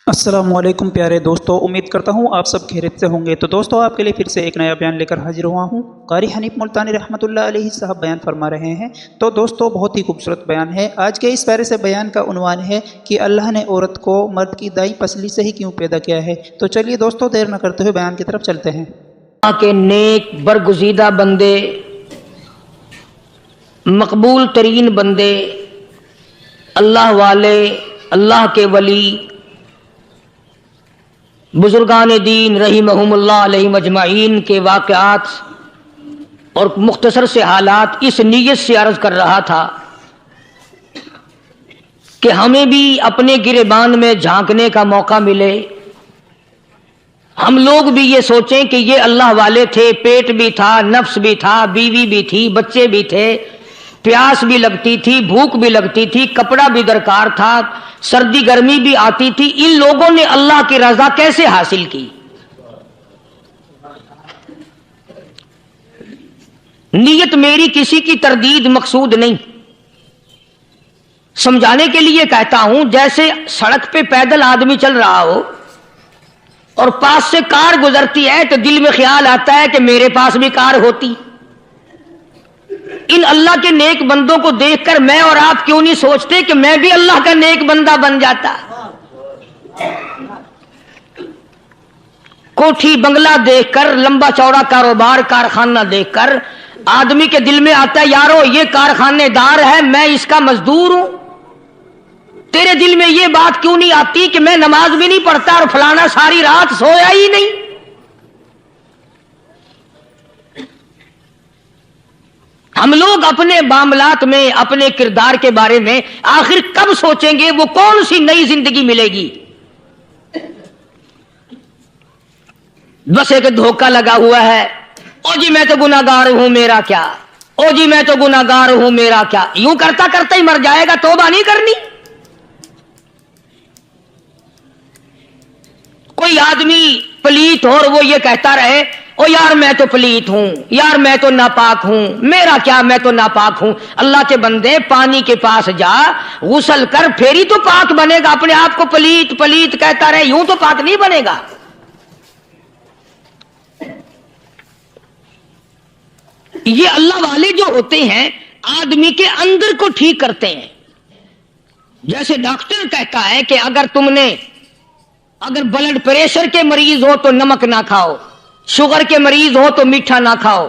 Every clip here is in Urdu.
السلام علیکم پیارے دوستو، امید کرتا ہوں آپ سب خیریت سے ہوں گے۔ تو دوستو آپ کے لیے پھر سے ایک نیا بیان لے کر حاضر ہوا ہوں۔ قاری حنیف ملتانی رحمۃ اللہ علیہ صاحب بیان فرما رہے ہیں۔ تو دوستو بہت ہی خوبصورت بیان ہے۔ آج کے اس پیارے سے بیان کا عنوان ہے کہ اللہ نے عورت کو مرد کی دائیں پسلی سے ہی کیوں پیدا کیا ہے۔ تو چلیے دوستو دیر نہ کرتے ہوئے بیان کی طرف چلتے ہیں۔ اللہ کے نیک برگزیدہ بندے، مقبول ترین بندے، اللہ والے، اللہ کے ولی، بزرگان دین رحمہم اللہ علیہ مجمعین کے واقعات اور مختصر سے حالات اس نیت سے عرض کر رہا تھا کہ ہمیں بھی اپنے گریبان میں جھانکنے کا موقع ملے، ہم لوگ بھی یہ سوچیں کہ یہ اللہ والے تھے، پیٹ بھی تھا، نفس بھی تھا، بیوی بھی تھی، بچے بھی تھے، پیاس بھی لگتی تھی، بھوک بھی لگتی تھی، کپڑا بھی درکار تھا، سردی گرمی بھی آتی تھی، ان لوگوں نے اللہ کی رضا کیسے حاصل کی؟ نیت میری کسی کی تردید مقصود نہیں، سمجھانے کے لیے کہتا ہوں جیسے سڑک پہ پیدل آدمی چل رہا ہو اور پاس سے کار گزرتی ہے تو دل میں خیال آتا ہے کہ میرے پاس بھی کار ہوتی۔ ان اللہ کے نیک بندوں کو دیکھ کر میں اور آپ کیوں نہیں سوچتے کہ میں بھی اللہ کا نیک بندہ بن جاتا؟ کوٹھی بنگلہ دیکھ کر، لمبا چوڑا کاروبار کارخانہ دیکھ کر آدمی کے دل میں آتا ہے یارو یہ کارخانے دار ہے، میں اس کا مزدور ہوں۔ تیرے دل میں یہ بات کیوں نہیں آتی کہ میں نماز بھی نہیں پڑھتا اور فلانا ساری رات سویا ہی نہیں؟ ہم لوگ اپنے معاملات میں، اپنے کردار کے بارے میں آخر کب سوچیں گے؟ وہ کون سی نئی زندگی ملے گی؟ بس ایک دھوکہ لگا ہوا ہے، او جی میں تو گناہگار ہوں میرا کیا، او جی میں تو گناہگار ہوں میرا کیا، یوں کرتا کرتا ہی مر جائے گا، توبہ نہیں کرنی۔ کوئی آدمی پلیت ہو اور وہ یہ کہتا رہے او یار میں تو پلیت ہوں، یار میں تو ناپاک ہوں، میرا کیا میں تو ناپاک ہوں۔ اللہ کے بندے پانی کے پاس جا، غسل کر، پھر ہی تو پاک بنے گا۔ اپنے آپ کو پلیت پلیت کہتا رہے یوں تو پاک نہیں بنے گا۔ یہ اللہ والے جو ہوتے ہیں آدمی کے اندر کو ٹھیک کرتے ہیں۔ جیسے ڈاکٹر کہتا ہے کہ اگر بلڈ پریشر کے مریض ہو تو نمک نہ کھاؤ، شوگر کے مریض ہو تو میٹھا نہ کھاؤ،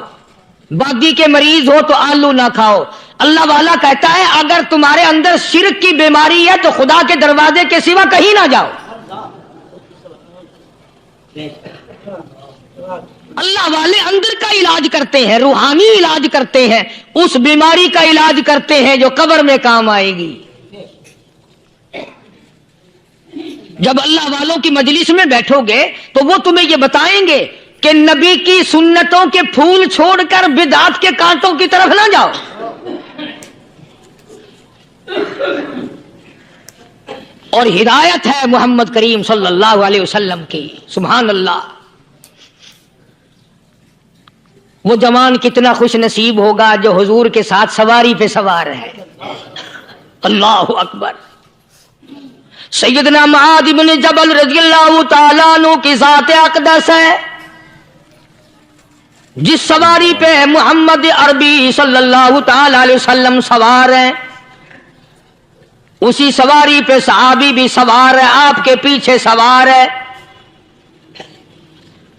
بادی کے مریض ہو تو آلو نہ کھاؤ۔ اللہ والا کہتا ہے اگر تمہارے اندر شرک کی بیماری ہے تو خدا کے دروازے کے سوا کہیں نہ جاؤ۔ اللہ والے اندر کا علاج کرتے ہیں، روحانی علاج کرتے ہیں، اس بیماری کا علاج کرتے ہیں جو قبر میں کام آئے گی۔ جب اللہ والوں کی مجلس میں بیٹھو گے تو وہ تمہیں یہ بتائیں گے کہ نبی کی سنتوں کے پھول چھوڑ کر بدعت کے کانٹوں کی طرف نہ جاؤ۔ اور ہدایت ہے محمد کریم صلی اللہ علیہ وسلم کی، سبحان اللہ۔ وہ جوان کتنا خوش نصیب ہوگا جو حضور کے ساتھ سواری پہ سوار ہے۔ اللہ اکبر۔ سیدنا معاذ بن جبل رضی اللہ تعالیٰ عنہ کی ذات اقدس ہے، جس سواری پہ محمد عربی صلی اللہ تعالیٰ علیہ وسلم سوار ہیں، اسی سواری پہ صحابی بھی سوار ہے، آپ کے پیچھے سوار ہے۔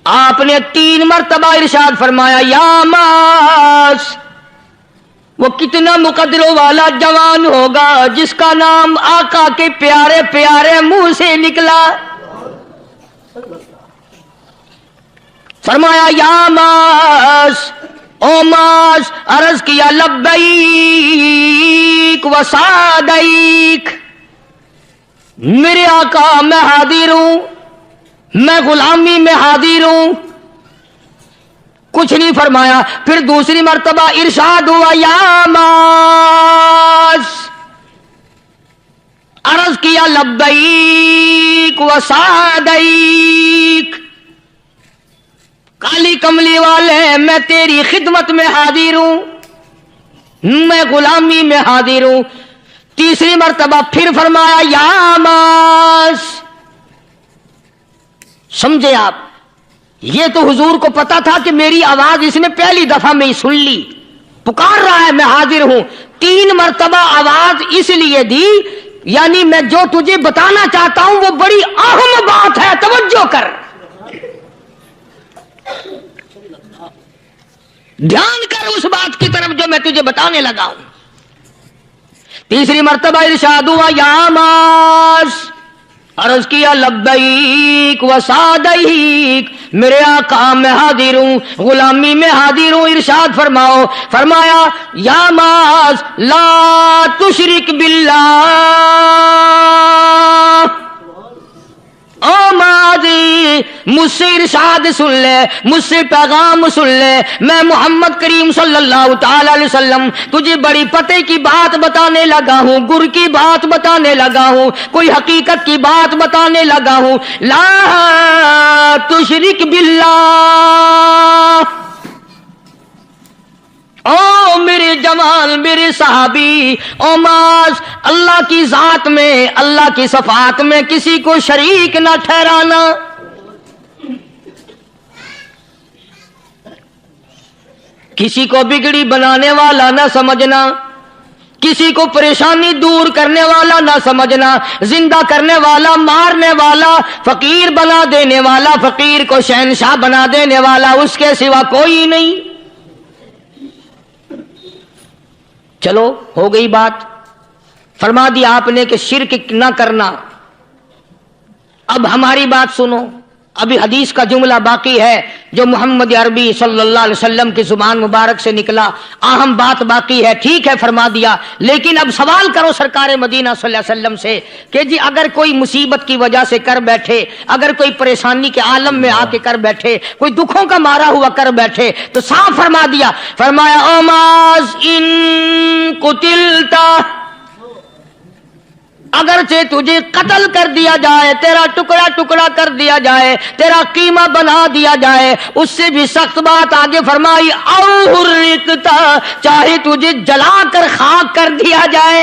آپ نے 3 مرتبہ ارشاد فرمایا یا معاذ، وہ کتنا مقدروں والا جوان ہوگا جس کا نام آقا کے پیارے پیارے منہ سے نکلا۔ فرمایا یا معاذ، او معاذ، عرض کیا لبیک و سعدیک، میرے آقا میں حاضر ہوں، میں غلامی میں حاضر ہوں۔ کچھ نہیں فرمایا۔ پھر دوسری مرتبہ ارشاد ہوا یا معاذ، عرض کیا لبیک و سعدیک، کالی کملی والے میں تیری خدمت میں حاضر ہوں، میں غلامی میں حاضر ہوں۔ تیسری مرتبہ پھر فرمایا یا معاذ، سمجھے آپ؟ یہ تو حضور کو پتا تھا کہ میری آواز اس نے پہلی دفعہ میں ہی سن لی، پکار رہا ہے میں حاضر ہوں. 3 مرتبہ آواز اس لیے دی، یعنی میں جو تجھے بتانا چاہتا ہوں وہ بڑی اہم بات ہے، توجہ کر، دھیان کر اس بات کی طرف جو میں تجھے بتانے لگا ہوں. تیسری مرتبہ ارشاد ہوا یا معاذ، عرض کیا لبیک و سعدیک، میرے آقا میں حاضر ہوں، غلامی میں حاضر ہوں. ارشاد فرماؤ، فرمایا یا معاذ لا تشرک باللہ، او ماضی مجھ سے ارشاد سن لے، مجھ سے پیغام سن لے، میں محمد کریم صلی اللہ تعالی علیہ وسلم تجھے بڑی پتے کی بات بتانے لگا ہوں، گر کی بات بتانے لگا ہوں، کوئی حقیقت کی بات بتانے لگا ہوں. لا تشرک باللہ، او میرے جمال، میرے صحابی، او معاذ، اللہ کی ذات میں، اللہ کی صفات میں کسی کو شریک نہ ٹھہرانا. کسی کو بگڑی بنانے والا نہ سمجھنا، کسی کو پریشانی دور کرنے والا نہ سمجھنا، زندہ کرنے والا، مارنے والا، فقیر بنا دینے والا، فقیر کو شہنشاہ بنا دینے والا اس کے سوا کوئی نہیں. چلو ہو گئی بات، فرما دیا آپ نے کہ شرک نہ کرنا. اب ہماری بات سنو، ابھی حدیث کا جملہ باقی ہے جو محمد عربی صلی اللہ علیہ وسلم کی زبان مبارک سے نکلا، اہم بات باقی ہے. ٹھیک ہے فرما دیا، لیکن اب سوال کرو سرکار مدینہ صلی اللہ علیہ وسلم سے کہ جی اگر کوئی مصیبت کی وجہ سے کر بیٹھے، اگر کوئی پریشانی کے عالم میں آ کے کر بیٹھے، کوئی دکھوں کا مارا ہوا کر بیٹھے، تو صاف فرما دیا، فرمایا او معاذ ان قتلتا، اگرچہ تجھے قتل کر دیا جائے، تیرا ٹکڑا ٹکڑا کر دیا جائے، تیرا قیمہ بنا دیا جائے، اس سے بھی سخت بات آگے فرمائی او حرقتا، چاہے تجھے جلا کر خاک کر دیا جائے،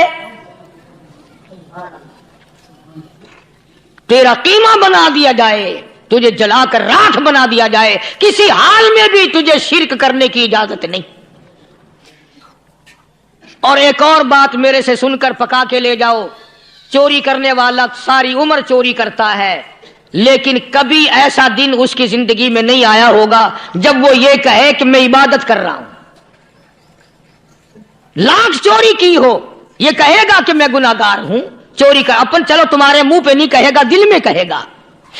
تیرا قیمہ بنا دیا جائے، تجھے جلا کر راکھ بنا دیا جائے، کسی حال میں بھی تجھے شرک کرنے کی اجازت نہیں. اور ایک اور بات میرے سے سن کر پکا کے لے جاؤ، چوری کرنے والا ساری عمر چوری کرتا ہے، لیکن کبھی ایسا دن اس کی زندگی میں نہیں آیا ہوگا جب وہ یہ کہے کہ میں عبادت کر رہا ہوں. لاکھ چوری کی ہو یہ کہے گا کہ میں گناہگار ہوں، چوری کر اپن چلو تمہارے منہ پہ نہیں کہے گا، دل میں کہے گا.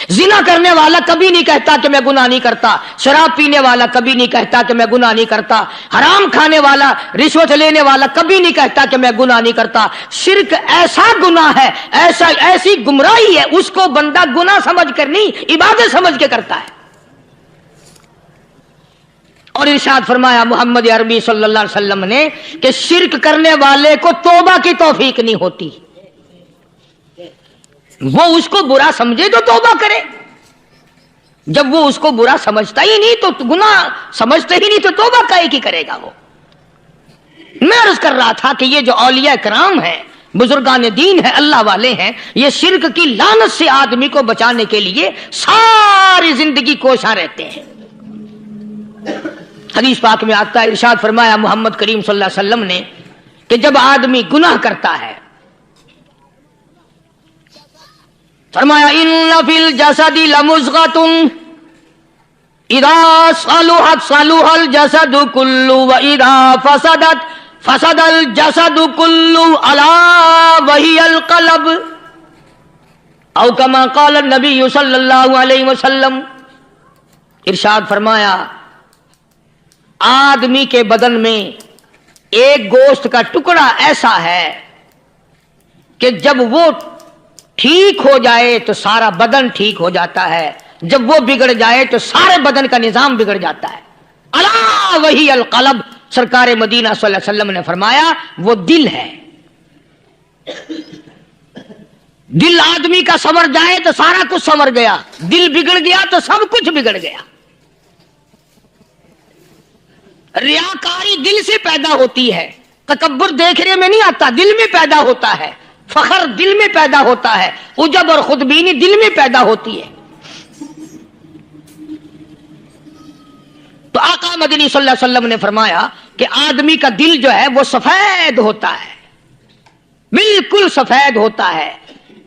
زنا کرنے والا کبھی نہیں کہتا کہ میں گناہ نہیں کرتا، شراب پینے والا کبھی نہیں کہتا کہ میں گناہ نہیں کرتا، حرام کھانے والا، رشوت لینے والا کبھی نہیں کہتا کہ میں گناہ نہیں کرتا. شرک ایسا گناہ ہے، ایسی گمراہی ہے، اس کو بندہ گناہ سمجھ کر نہیں عبادت سمجھ کے کرتا ہے. اور ارشاد فرمایا محمد عربی صلی اللہ علیہ وسلم نے کہ شرک کرنے والے کو توبہ کی توفیق نہیں ہوتی. وہ اس کو برا سمجھے تو توبہ کرے، جب وہ اس کو برا سمجھتا ہی نہیں تو گناہ سمجھتا ہی نہیں تو توبہ کائے کی کرے گا وہ. میں عرض کر رہا تھا کہ یہ جو اولیاء کرام ہیں، بزرگان دین ہیں، اللہ والے ہیں، یہ شرک کی لعنت سے آدمی کو بچانے کے لیے ساری زندگی کوشاں رہتے ہیں. حدیث پاک میں آتا ہے، ارشاد فرمایا محمد کریم صلی اللہ علیہ وسلم نے کہ جب آدمی گناہ کرتا ہے، فرمایا ان فی الجسد لمضغۃ اذا صلحت صلح الجسد كله واذا فسدت فسد الجسد كله الا وهي القلب او كما قال النبي صلی اللہ علیہ وسلم. ارشاد فرمایا آدمی کے بدن میں ایک گوشت کا ٹکڑا ایسا ہے کہ جب وہ ٹھیک ہو جائے تو سارا بدن ٹھیک ہو جاتا ہے، جب وہ بگڑ جائے تو سارے بدن کا نظام بگڑ جاتا ہے. الا وہی القلب، سرکار مدینہ صلی اللہ علیہ وسلم نے فرمایا وہ دل ہے. دل آدمی کا سنور جائے تو سارا کچھ سنور گیا، دل بگڑ گیا تو سب کچھ بگڑ گیا. ریاکاری دل سے پیدا ہوتی ہے، تکبر دیکھنے میں نہیں آتا، دل میں پیدا ہوتا ہے. فخر دل میں پیدا ہوتا ہے، عجب اور خودبینی دل میں پیدا ہوتی ہے. تو آقا مدنی صلی اللہ علیہ وسلم نے فرمایا کہ آدمی کا دل جو ہے وہ سفید ہوتا ہے، بالکل سفید ہوتا ہے۔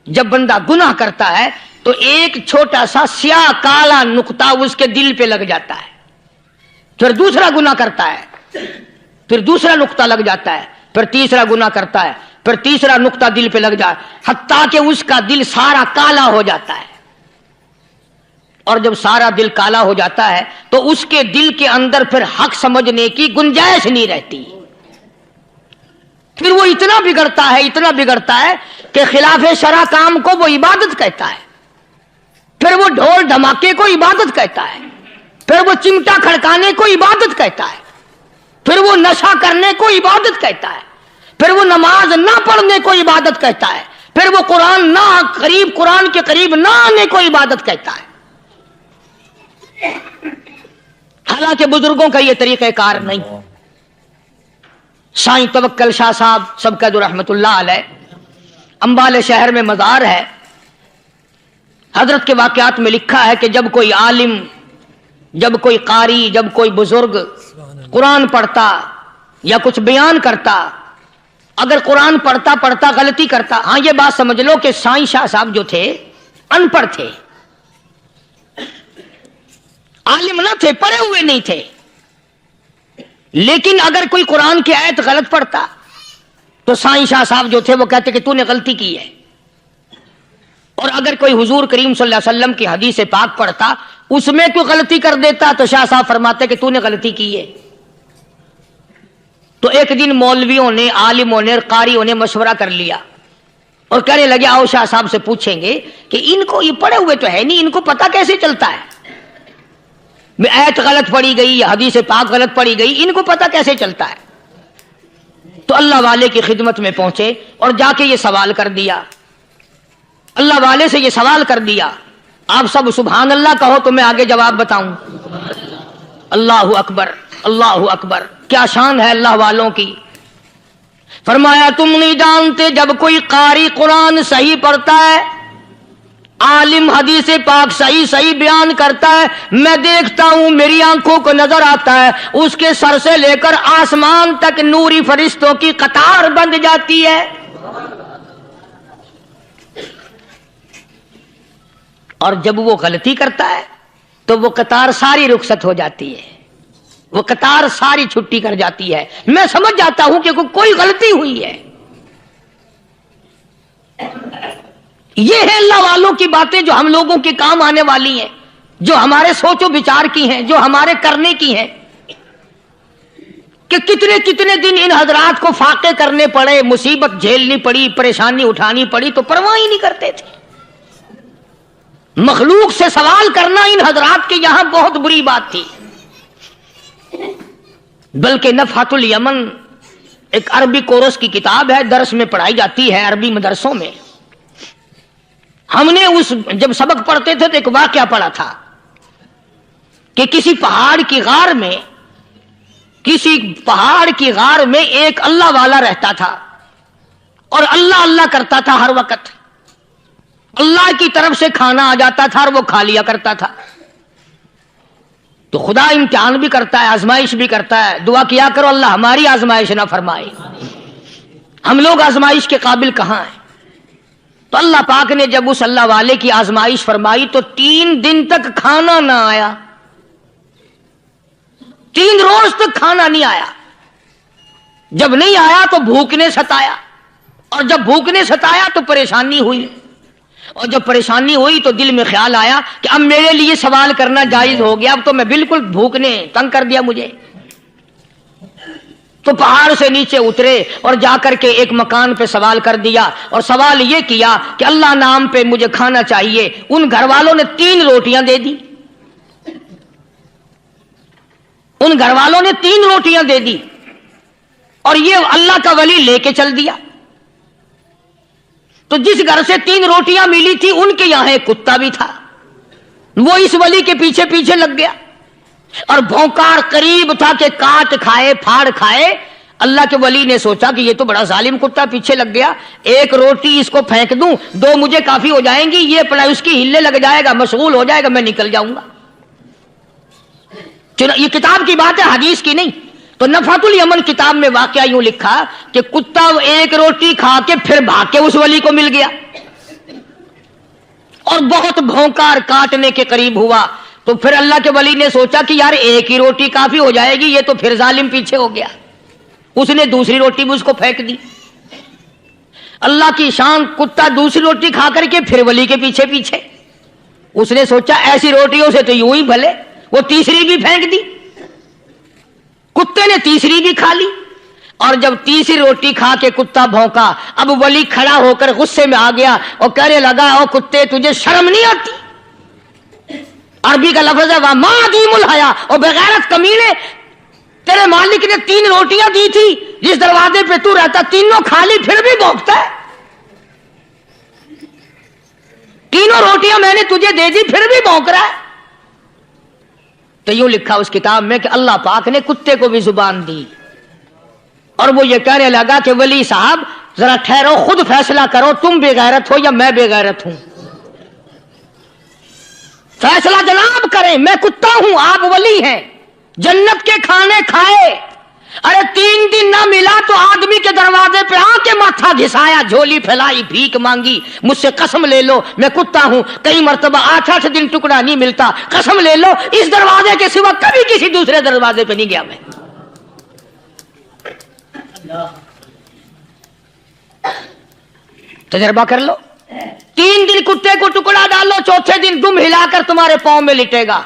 جب بندہ گناہ کرتا ہے تو ایک چھوٹا سا سیاہ کالا نقطہ اس کے دل پہ لگ جاتا ہے، پھر دوسرا گناہ کرتا ہے، پھر دوسرا نقطہ لگ جاتا ہے، پھر تیسرا گناہ کرتا ہے، پھر تیسرا نقطہ دل پہ لگ جاتا ہے، حتیٰ کہ اس کا دل سارا کالا ہو جاتا ہے۔ اور جب سارا دل کالا ہو جاتا ہے تو اس کے دل کے اندر پھر حق سمجھنے کی گنجائش نہیں رہتی، پھر وہ اتنا بگڑتا ہے کہ خلاف شرع کام کو وہ عبادت کہتا ہے، پھر وہ ڈھول دھماکے کو عبادت کہتا ہے، پھر وہ چمٹا کھڑکانے کو عبادت کہتا ہے، پھر وہ نشہ کرنے کو عبادت کہتا ہے، پھر وہ نماز نہ پڑھنے کو عبادت کہتا ہے، پھر وہ قرآن کے قریب نہ آنے کو عبادت کہتا ہے۔ حالانکہ بزرگوں کا یہ طریقہ کار نہیں۔ سائیں توکل شاہ صاحب سبقت رحمت اللہ علیہ، امبالے شہر میں مزار ہے، حضرت کے واقعات میں لکھا ہے کہ جب کوئی عالم، جب کوئی قاری، جب کوئی بزرگ قرآن پڑھتا یا کچھ بیان کرتا، اگر قرآن پڑھتا غلطی کرتا، ہاں یہ بات سمجھ لو کہ سائیں شاہ صاحب جو تھے ان پڑھ تھے، عالم نہ تھے، پڑھے ہوئے نہیں تھے، لیکن اگر کوئی قرآن کی آیت غلط پڑھتا تو سائیں شاہ صاحب جو تھے وہ کہتے کہ تو نے غلطی کی ہے، اور اگر کوئی حضور کریم صلی اللہ علیہ وسلم کی حدیث پاک پڑھتا اس میں کوئی غلطی کر دیتا تو شاہ صاحب فرماتے کہ تو نے غلطی کی ہے۔ تو ایک دن مولویوں نے، عالموں نے، قاریوں نے مشورہ کر لیا اور کہنے لگے آؤ شاہ صاحب سے پوچھیں گے کہ ان کو، یہ پڑھے ہوئے تو ہے نہیں، ان کو پتہ کیسے چلتا ہے آیت غلط پڑھی گئی یا حدیث پاک غلط پڑھی گئی، ان کو پتہ کیسے چلتا ہے؟ تو اللہ والے کی خدمت میں پہنچے اور جا کے یہ سوال کر دیا، اللہ والے سے یہ سوال کر دیا۔ آپ سب سبحان اللہ کہو تو میں آگے جواب بتاؤں۔ اللہ اکبر، اللہ اکبر، کیا شان ہے اللہ والوں کی۔ فرمایا تم نہیں جانتے جب کوئی قاری قرآن صحیح پڑھتا ہے، عالم حدیث پاک صحیح بیان کرتا ہے، میں دیکھتا ہوں، میری آنکھوں کو نظر آتا ہے، اس کے سر سے لے کر آسمان تک نوری فرشتوں کی قطار بند جاتی ہے۔ اور جب وہ غلطی کرتا ہے تو وہ قطار ساری رخصت ہو جاتی ہے، وہ قطار ساری چھٹی کر جاتی ہے، میں سمجھ جاتا ہوں کہ کوئی غلطی ہوئی ہے۔ یہ ہے اللہ والوں کی باتیں جو ہم لوگوں کے کام آنے والی ہیں، جو ہمارے سوچ و بچار کی ہیں، جو ہمارے کرنے کی ہیں، کہ کتنے دن ان حضرات کو فاقے کرنے پڑے، مصیبت جھیلنی پڑی، پریشانی اٹھانی پڑی تو پرواہ ہی نہیں کرتے تھے۔ مخلوق سے سوال کرنا ان حضرات کے یہاں بہت بری بات تھی۔ بلکہ نفحۃ الیمن ایک عربی کورس کی کتاب ہے، درس میں پڑھائی جاتی ہے عربی مدرسوں میں۔ ہم نے جب سبق پڑھتے تھے تو ایک واقعہ پڑھا تھا کہ کسی پہاڑ کی غار میں ایک اللہ والا رہتا تھا اور اللہ اللہ کرتا تھا ہر وقت، اللہ کی طرف سے کھانا آ جاتا تھا اور وہ کھا لیا کرتا تھا۔ تو خدا امتحان بھی کرتا ہے، آزمائش بھی کرتا ہے، دعا کیا کرو اللہ ہماری آزمائش نہ فرمائے۔ ہم لوگ آزمائش کے قابل کہاں ہیں؟ تو اللہ پاک نے جب اس اللہ والے کی آزمائش فرمائی تو 3 دن تک کھانا نہ آیا، 3 روز تک کھانا نہیں آیا۔ جب نہیں آیا تو بھوک نے ستایا، اور جب بھوک نے ستایا تو پریشانی ہوئی، اور جب پریشانی ہوئی تو دل میں خیال آیا کہ اب میرے لیے سوال کرنا جائز ہو گیا، اب تو میں بالکل بھوک نے تنگ کر دیا مجھے۔ تو پہاڑ سے نیچے اترے اور جا کر کے ایک مکان پہ سوال کر دیا، اور سوال یہ کیا کہ اللہ نام پہ مجھے کھانا چاہیے۔ ان گھر والوں نے 3 روٹیاں دے دی، ان گھر والوں نے 3 روٹیاں دے دی، اور یہ اللہ کا ولی لے کے چل دیا۔ تو جس گھر سے 3 روٹیاں ملی تھی ان کے یہاں ایک کتا بھی تھا، وہ اس ولی کے پیچھے پیچھے لگ گیا اور بھونکار قریب تھا کہ کاٹ کھائے پھاڑ کھائے۔ اللہ کے ولی نے سوچا کہ یہ تو بڑا ظالم کتا پیچھے لگ گیا، 1 روٹی اس کو پھینک دوں، 2 مجھے کافی ہو جائیں گی، یہ اپنا اس کی ہلے لگ جائے گا، مشغول ہو جائے گا، میں نکل جاؤں گا۔ یہ کتاب کی بات ہے، حدیث کی نہیں. تو نفحۃ الیمن کتاب میں واقعہ یوں لکھا کہ کتا ایک روٹی کھا کے پھر بھاگ کے اس ولی کو مل گیا اور بہت بھونکا اور کاٹنے کے قریب ہوا. تو پھر اللہ کے ولی نے سوچا کہ یار ایک ہی روٹی کافی ہو جائے گی، یہ تو پھر ظالم پیچھے ہو گیا. اس نے دوسری روٹی بھی اس کو پھینک دی. اللہ کی شان، کتا دوسری روٹی کھا کر کے پھر ولی کے پیچھے پیچھے. اس نے سوچا ایسی روٹیوں سے تو یوں ہی بھلے، وہ تیسری بھی پھینک دی. کتے نے تیسری بھی کھا لی اور جب تیسری روٹی کھا کے کتا بھونکا، اب ولی کھڑا ہو کر غصے میں آ گیا اور کہنے لگا او کتے تجھے شرم نہیں آتی؟ عربی کا لفظ ہے وَمَا عَدِيمُ الْحَيَا، اور بغیرت کمینے، تیرے مالک نے 3 روٹیاں دی تھی، جس دروازے پہ تو رہتا تینوں کھا لی پھر بھی بھونکتا ہے. 3 روٹیاں میں نے تجھے دے دی پھر بھی بھونک رہا ہے. تو یوں لکھا اس کتاب میں کہ اللہ پاک نے کتے کو بھی زبان دی اور وہ یہ کہنے لگا کہ ولی صاحب ذرا ٹھہرو، خود فیصلہ کرو، تم بے غیرت ہو یا میں بے غیرت ہوں. فیصلہ جناب کریں، میں کتا ہوں آپ ولی ہیں، جنت کے کھانے کھائے، ارے 3 دن نہ ملا تو آدمی کے دروازے پہ آ کے ماتھا گھسایا، جھولی پھیلائی، بھیک مانگی، مجھ سے قسم لے لو میں کتا ہوں، کئی مرتبہ 8 دن ٹکڑا نہیں ملتا، قسم لے لو اس دروازے کے سوا کبھی کسی دوسرے دروازے پہ نہیں گیا میں. تجربہ کر لو. 3 دن کتے کو ٹکڑا ڈالو، چوتھے دن دم ہلا کر تمہارے پاؤں میں لٹے گا.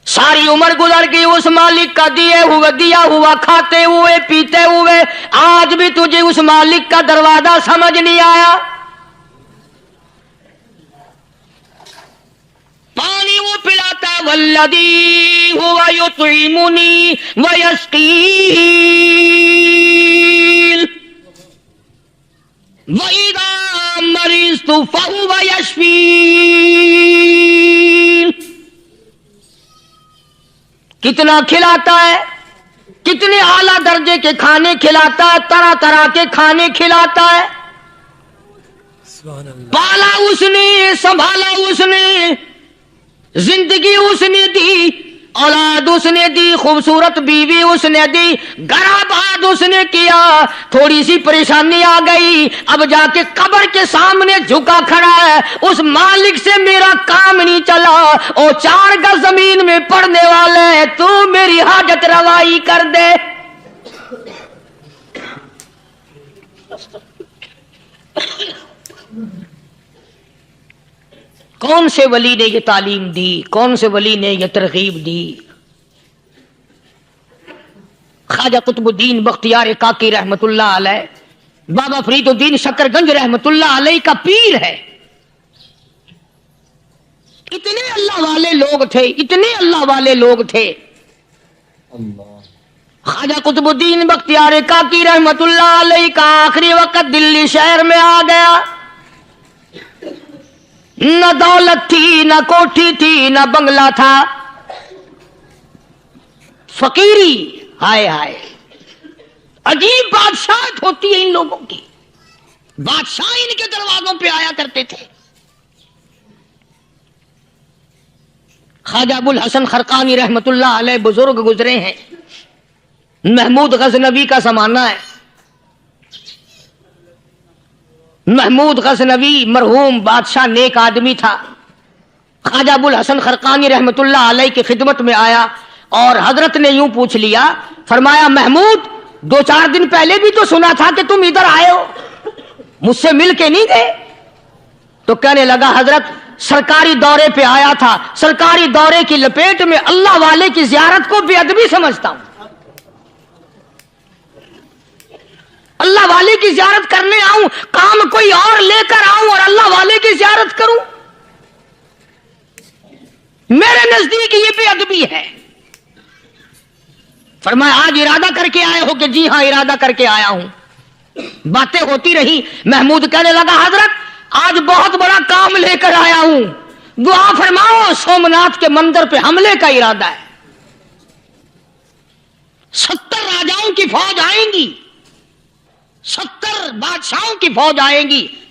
ساری عمر گزر گئی اس مالک کا دیا ہوا کھاتے ہوئے پیتے ہوئے، آج بھی تجھے اس مالک کا دروازہ سمجھ نہیں آیا. پانی وہ پلاتا والذی ہوا یطعمنی ویسقین وَإِذَا مَرِضْتُ فَهُوَ يَشْفِينِ. کتنا کھلاتا ہے، کتنے اعلیٰ درجے کے کھانے کھلاتا ہے، طرح طرح کے کھانے کھلاتا ہے. پالا اس نے، سنبھالا اس نے، زندگی اس نے دی، اولاد اس نے دی، خوبصورت بیوی اس نے دی، گھر آباد اس نے کیا. تھوڑی سی پریشانی آ گئی، اب جا کے قبر کے سامنے جھکا کھڑا ہے، اس مالک سے میرا کام نہیں چلا، او 4 گز زمین میں پڑنے والے، تو میری حاجت روائی کر دے. کون سے ولی نے یہ تعلیم دی، کون سے ولی نے یہ ترغیب دی؟ خواجہ قطب الدین بختیار کاکی رحمت اللہ علیہ، بابا فرید الدین شکر گنج رحمت اللہ علیہ کا پیر ہے. اتنے اللہ والے لوگ تھے، اتنے اللہ والے لوگ تھے. خواجہ قطب الدین بختیار کاکی رحمت اللہ علیہ کا آخری وقت دلی شہر میں آ گیا. نہ دولت تھی، نہ کوٹھی تھی، نہ بنگلہ تھا، فقیری. ہائے ہائے، عجیب بادشاہت ہوتی ہے ان لوگوں کی. بادشاہ ان کے دروازوں پہ آیا کرتے تھے. خواجہ ابو الحسن خرقانی رحمت اللہ علیہ بزرگ گزرے ہیں. محمود غزنوی کا زمانہ ہے. محمود غزنوی مرحوم بادشاہ نیک آدمی تھا. خواجہ ابو الحسن خرقانی رحمت اللہ علیہ کی خدمت میں آیا اور حضرت نے یوں پوچھ لیا، فرمایا محمود 2-4 دن پہلے بھی تو سنا تھا کہ تم ادھر آئے ہو، مجھ سے مل کے نہیں گئے؟ تو کہنے لگا حضرت سرکاری دورے پہ آیا تھا، سرکاری دورے کی لپیٹ میں اللہ والے کی زیارت کو بے ادبی سمجھتا ہوں. اللہ والے کی زیارت کرنے آؤں، کام کوئی اور لے کر آؤں اور اللہ والے کی زیارت کروں؟ میرے نزدیک یہ بے ادبی ہے. فرمایا آج ارادہ کر کے آئے ہو؟ کہ جی ہاں ارادہ کر کے آیا ہوں. باتیں ہوتی رہی. محمود کہنے لگا حضرت آج بہت بڑا کام لے کر آیا ہوں، دعا فرماؤ. سومناتھ کے مندر پہ حملے کا ارادہ ہے. 70 راجاؤں کی فوج آئیں گی، 70 بادشاہوں کی فوج آئیں گی،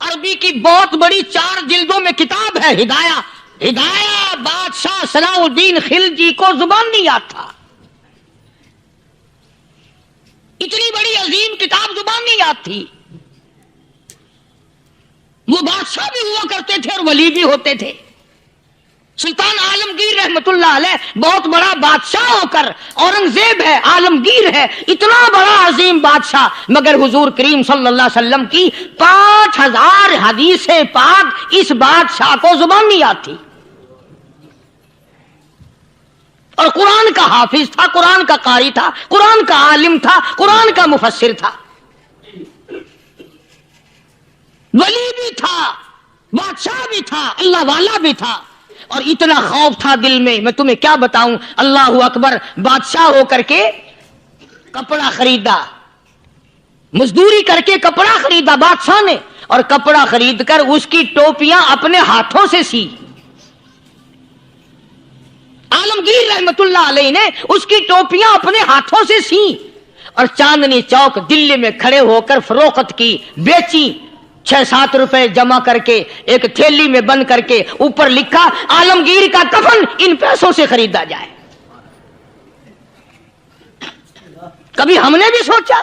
عربی کی بہت بڑی 4 جلدوں میں کتاب ہے ہدایہ. ہدایہ بادشاہ صلاح الدین خلجی کو زبان نہیں یاد تھا. اتنی بڑی عظیم کتاب زبان نہیں یاد تھی. وہ بادشاہ بھی ہوا کرتے تھے اور ولی بھی ہوتے تھے. سلطان عالمگیر رحمت اللہ علیہ بہت بڑا بادشاہ ہو کر، اورنگزیب ہے، عالمگیر ہے، اتنا بڑا عظیم بادشاہ، مگر حضور کریم صلی اللہ علیہ وسلم کی 5000 حدیث پاک اس بادشاہ کو زبان نہیں آتی. اور قرآن کا حافظ تھا، قرآن کا قاری تھا، قرآن کا عالم تھا، قرآن کا مفسر تھا، ولی بھی تھا، بادشاہ بھی تھا، اللہ والا بھی تھا. اور اتنا خوف تھا دل میں تمہیں کیا بتاؤں. اللہ اکبر. بادشاہ ہو کر کے کپڑا خریدا، مزدوری کر کے کپڑا خریدا بادشاہ نے، اور کپڑا خرید کر اس کی ٹوپیاں اپنے ہاتھوں سے سی. عالمگیر رحمت اللہ علیہ نے اس کی ٹوپیاں اپنے ہاتھوں سے سی اور چاندنی چوک دلی میں کھڑے ہو کر فروخت کی، بیچی. 6-7 روپے جمع کر کے ایک تھیلی میں بند کر کے اوپر لکھا عالمگیر کا کفن ان پیسوں سے خریدا جائے. کبھی ہم نے بھی سوچا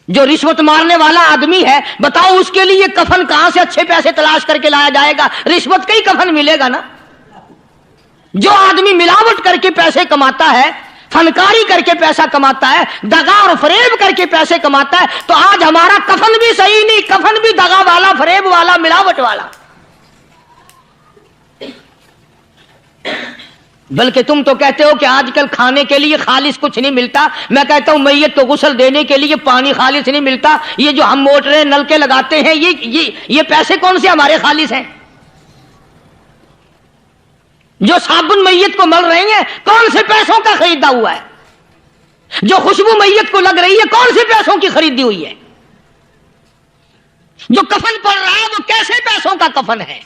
جو رشوت مارنے والا آدمی ہے، بتاؤ اس کے لیے کفن کہاں سے اچھے پیسے تلاش کر کے لایا جائے گا؟ رشوت کا ہی کفن ملے گا نا. جو آدمی ملاوٹ کر کے پیسے کماتا ہے، فنکاری کر کے پیسہ کماتا ہے، دغا اور فریب کر کے پیسے کماتا ہے، تو آج ہمارا کفن بھی صحیح نہیں، کفن بھی دغا والا، فریب والا، ملاوٹ والا. بلکہ تم تو کہتے ہو کہ آج کل کھانے کے لیے خالص کچھ نہیں ملتا. میں کہتا ہوں میت کو غسل دینے کے لیے پانی خالص نہیں ملتا. یہ جو ہم موٹریں نل کے لگاتے ہیں، یہ پیسے کون سے ہمارے خالص ہیں؟ جو صابن میت کو مل رہی ہیں کون سے پیسوں کا خریدا ہوا ہے؟ جو خوشبو میت کو لگ رہی ہے کون سے پیسوں کی خریدی ہوئی ہے؟ جو کفن پڑ رہا ہے وہ کیسے پیسوں کا کفن ہے؟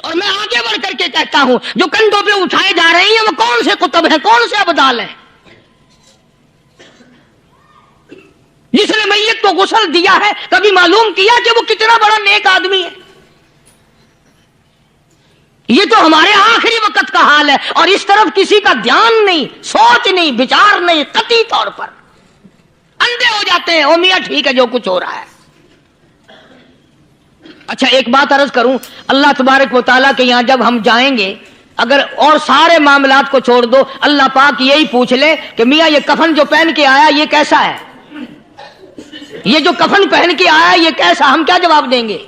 اور میں آگے بڑھ کر کے کہتا ہوں جو کندھوں پہ اٹھائے جا رہے ہیں وہ کون سے کتب ہیں، کون سے ابدال ہیں؟ جس نے میت کو غسل دیا ہے کبھی معلوم کیا کہ وہ کتنا بڑا نیک آدمی ہے؟ یہ تو ہمارے آخری وقت کا حال ہے، اور اس طرف کسی کا دھیان نہیں، سوچ نہیں، بچار نہیں. قطعی طور پر اندھے ہو جاتے ہیں. او میاں ٹھیک ہے جو کچھ ہو رہا ہے. اچھا ایک بات عرض کروں، اللہ تبارک و تعالیٰ کے یہاں جب ہم جائیں گے، اگر اور سارے معاملات کو چھوڑ دو، اللہ پاک یہی پوچھ لے کہ میاں یہ کفن جو پہن کے آیا یہ کیسا ہے؟ یہ جو کفن پہن کے آیا یہ کیسا؟ ہم کیا جواب دیں گے؟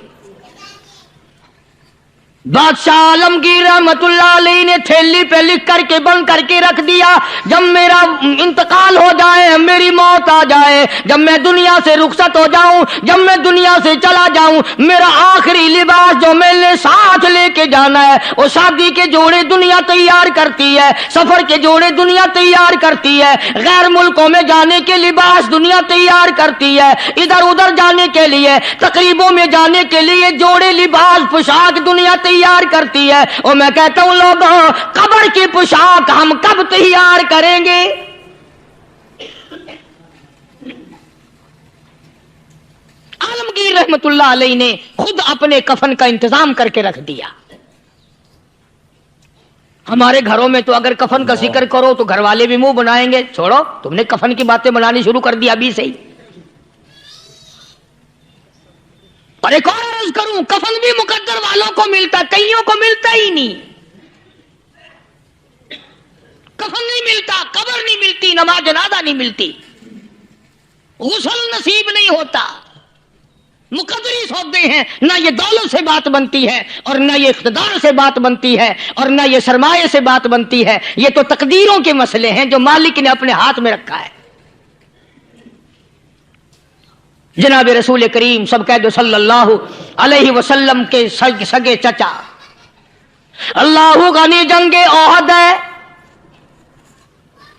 بادشاہ عالمگیر رحمت اللہ علیہ نے تھیلی پہ لکھ کر کے بند کر کے رکھ دیا، جب میرا انتقال ہو جائے، میری موت آ جائے، جب میں دنیا سے رخصت ہو جاؤں، جب میں دنیا سے چلا جاؤں، میرا آخری لباس جو میں نے ساتھ لے کے جانا ہے، وہ شادی کے جوڑے دنیا تیار کرتی ہے، سفر کے جوڑے دنیا تیار کرتی ہے، غیر ملکوں میں جانے کے لباس دنیا تیار کرتی ہے، ادھر ادھر جانے کے لیے، تقریبوں میں جانے کے لیے جوڑے لباس پوشاک دنیا تیار کرتی ہے. اور میں کہتا ہوں لوگوں، قبر کی پوشاک ہم کب تیار کریں گے؟ عالمگیر رحمت اللہ علیہ نے خود اپنے کفن کا انتظام کر کے رکھ دیا. ہمارے گھروں میں تو اگر کفن کا ذکر کرو تو گھر والے بھی منہ بنائیں گے، چھوڑو تم نے کفن کی باتیں بنانی شروع کر دی ابھی سے ہی. اور ایک اور عرض کروں، کفن بھی مقدر والوں کو ملتا، کئیوں کو ملتا ہی نہیں. کفن نہیں ملتا، قبر نہیں ملتی، نماز جنازہ نہیں ملتی، غسل نصیب نہیں ہوتا. مقدری سودے ہیں، نہ یہ دولت سے بات بنتی ہے، اور نہ یہ اقتدار سے بات بنتی ہے، اور نہ یہ سرمایہ سے بات بنتی ہے. یہ تو تقدیروں کے مسئلے ہیں جو مالک نے اپنے ہاتھ میں رکھا ہے. جناب رسول کریم سب کہہ دو صلی اللہ علیہ وسلم کے سگے چچا، اللہ غنی جنگ احد ہے،